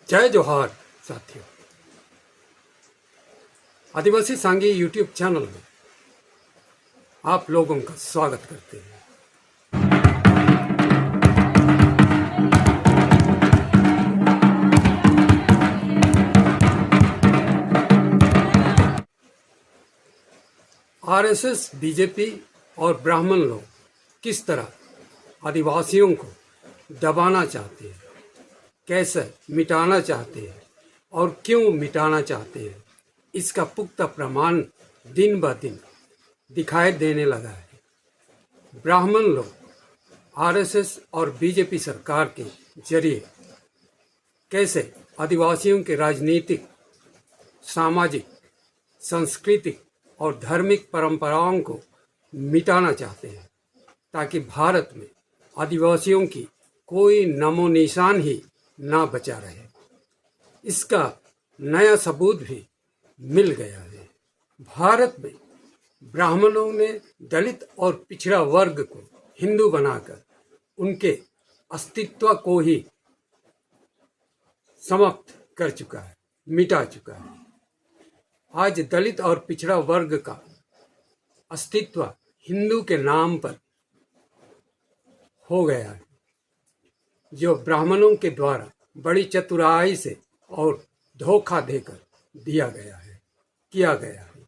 जय जोहार साथियों। आदिवासी सांगी यूट्यूब चैनल में आप लोगों का स्वागत करते हैं। आरएसएस, बीजेपी और ब्राह्मण लोग किस तरह आदिवासियों को दबाना चाहते हैं, कैसे मिटाना चाहते हैं और क्यों मिटाना चाहते हैं, इसका पुख्ता प्रमाण दिन ब दिन दिखाई देने लगा है। ब्राह्मण लोग आरएसएस और बीजेपी सरकार के जरिए कैसे आदिवासियों के राजनीतिक, सामाजिक, सांस्कृतिक और धार्मिक परंपराओं को मिटाना चाहते हैं, ताकि भारत में आदिवासियों की कोई नामो निशान ही ना बचा रहे। इसका नया सबूत भी मिल गया है। भारत में ब्राह्मणों ने दलित और पिछड़ा वर्ग को हिंदू बनाकर उनके अस्तित्व को ही समाप्त कर चुका है, मिटा चुका है। आज दलित और पिछड़ा वर्ग का अस्तित्व हिंदू के नाम पर हो गया है, जो ब्राह्मणों के द्वारा बड़ी चतुराई से और धोखा देकर किया गया है।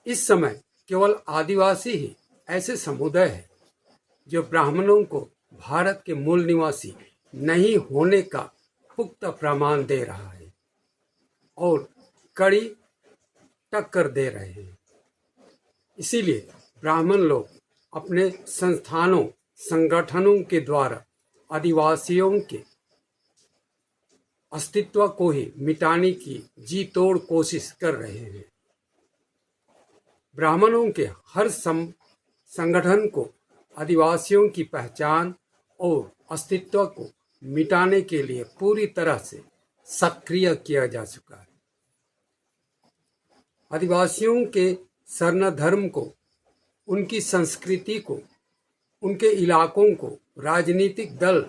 इस समय केवल आदिवासी ही ऐसे समुदाय है जो ब्राह्मणों को भारत के मूल निवासी नहीं होने का पुख्ता प्रमाण दे रहा है और कड़ी टक्कर दे रहे हैं। इसीलिए ब्राह्मण लोग अपने संस्थानों, संगठनों के द्वारा आदिवासियों के अस्तित्व को ही मिटाने की जी तोड़ कोशिश कर रहे हैं। ब्राह्मणों के हर संगठन को आदिवासियों की पहचान और अस्तित्व को मिटाने के लिए पूरी तरह से सक्रिय किया जा चुका है। आदिवासियों के स्वर्ण धर्म को, उनकी संस्कृति को, उनके इलाकों को राजनीतिक दल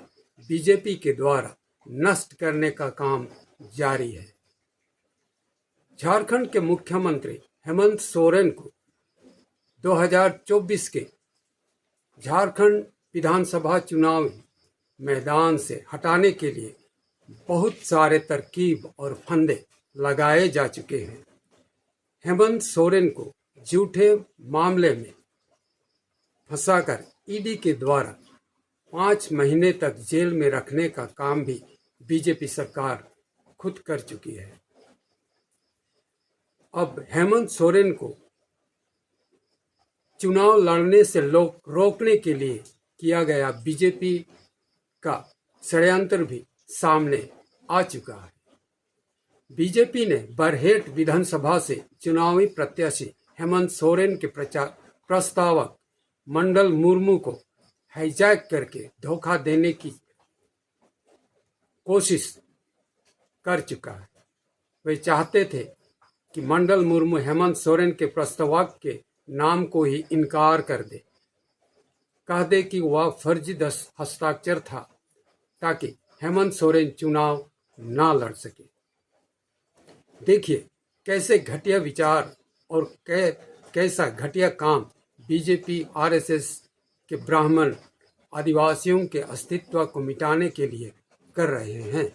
बीजेपी के द्वारा नष्ट करने का काम जारी है। झारखंड के मुख्यमंत्री हेमंत सोरेन को 2024 के झारखंड विधानसभा चुनाव मैदान से हटाने के लिए बहुत सारे तरकीब और फंदे लगाए जा चुके हैं। हेमंत सोरेन को झूठे मामले में फंसाकर ईडी के द्वारा 5 महीने तक जेल में रखने का काम भी बीजेपी सरकार खुद कर चुकी है। अब हेमंत सोरेन को चुनाव लड़ने से रोकने के लिए किया गया बीजेपी का षड्यंत्र भी सामने आ चुका है। बीजेपी ने बरहेट विधानसभा से चुनावी प्रत्याशी हेमंत सोरेन के प्रस्तावक मंडल मुर्मू को हाईजैक करके धोखा देने की कोशिश कर चुका है। वे चाहते थे कि मंडल मुर्मू हेमंत सोरेन के प्रस्तावक के नाम को ही इनकार कर दे, कह दे कि वह फर्जी हस्ताक्षर था, ताकि हेमंत सोरेन चुनाव ना लड़ सके। देखिए कैसे घटिया विचार और कैसा घटिया काम बीजेपी, आरएसएस के ब्राह्मण आदिवासियों के अस्तित्व को मिटाने के लिए कर रहे हैं।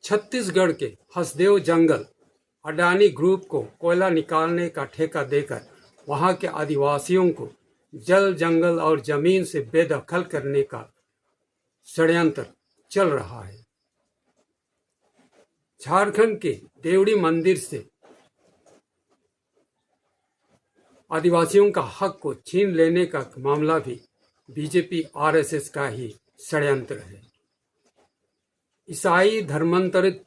छत्तीसगढ़ के हसदेव जंगल अडानी ग्रुप को कोयला निकालने का ठेका देकर वहां के आदिवासियों को जल, जंगल और जमीन से बेदखल करने का षड्यंत्र चल रहा है। झारखंड के देवड़ी मंदिर से आदिवासियों का हक को छीन लेने का मामला भी बीजेपी, आरएसएस का ही षड्यंत्र है। ईसाई धर्मांतरित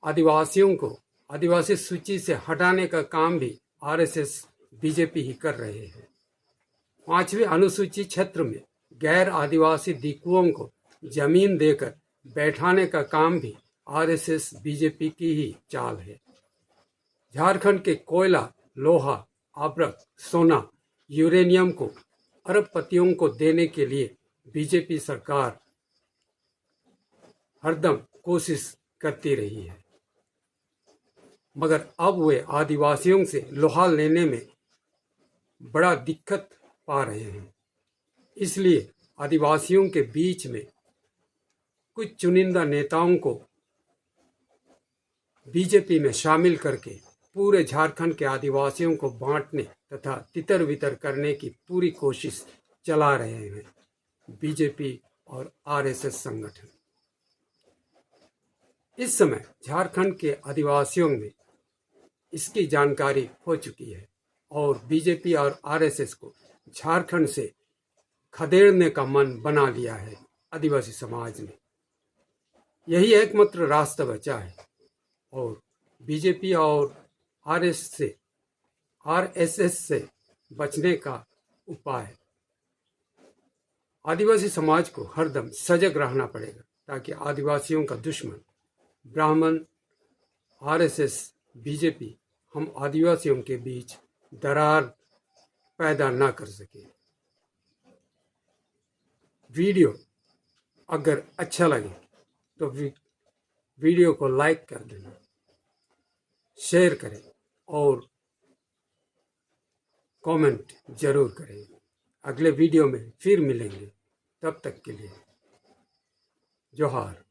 आदिवासियों को आदिवासी सूची से हटाने का काम भी आरएसएस, बीजेपी ही कर रहे हैं। 5वीं अनुसूची क्षेत्र में गैर आदिवासी दिकुओं को जमीन देकर बैठाने का काम भी आरएसएस, बीजेपी की ही चाल है। झारखंड के कोयला, लोहा, आभ्रक, सोना, यूरेनियम को अरबपतियों को देने के लिए बीजेपी सरकार हरदम कोशिश करती रही है, मगर अब वे आदिवासियों से लोहा लेने में बड़ा दिक्कत पा रहे हैं। इसलिए आदिवासियों के बीच में कुछ चुनिंदा नेताओं को बीजेपी में शामिल करके पूरे झारखंड के आदिवासियों को बांटने तथा तितर बितर करने की पूरी कोशिश चला रहे हैं बीजेपी और आरएसएस संगठन। इस समय झारखंड के आदिवासियों में इसकी जानकारी हो चुकी है और बीजेपी और आरएसएस को झारखंड से खदेड़ने का मन बना लिया है आदिवासी समाज ने। यही एकमात्र रास्ता बचा है और बीजेपी और आरएसएस से बचने का उपाय आदिवासी समाज को हरदम सजग रहना पड़ेगा, ताकि आदिवासियों का दुश्मन ब्राह्मण, आरएसएस, बीजेपी हम आदिवासियों के बीच दरार पैदा ना कर सके। वीडियो अगर अच्छा लगे तो वीडियो को लाइक कर देना, शेयर करें और कमेंट जरूर करें। अगले वीडियो में फिर मिलेंगे, तब तक के लिए जोहार।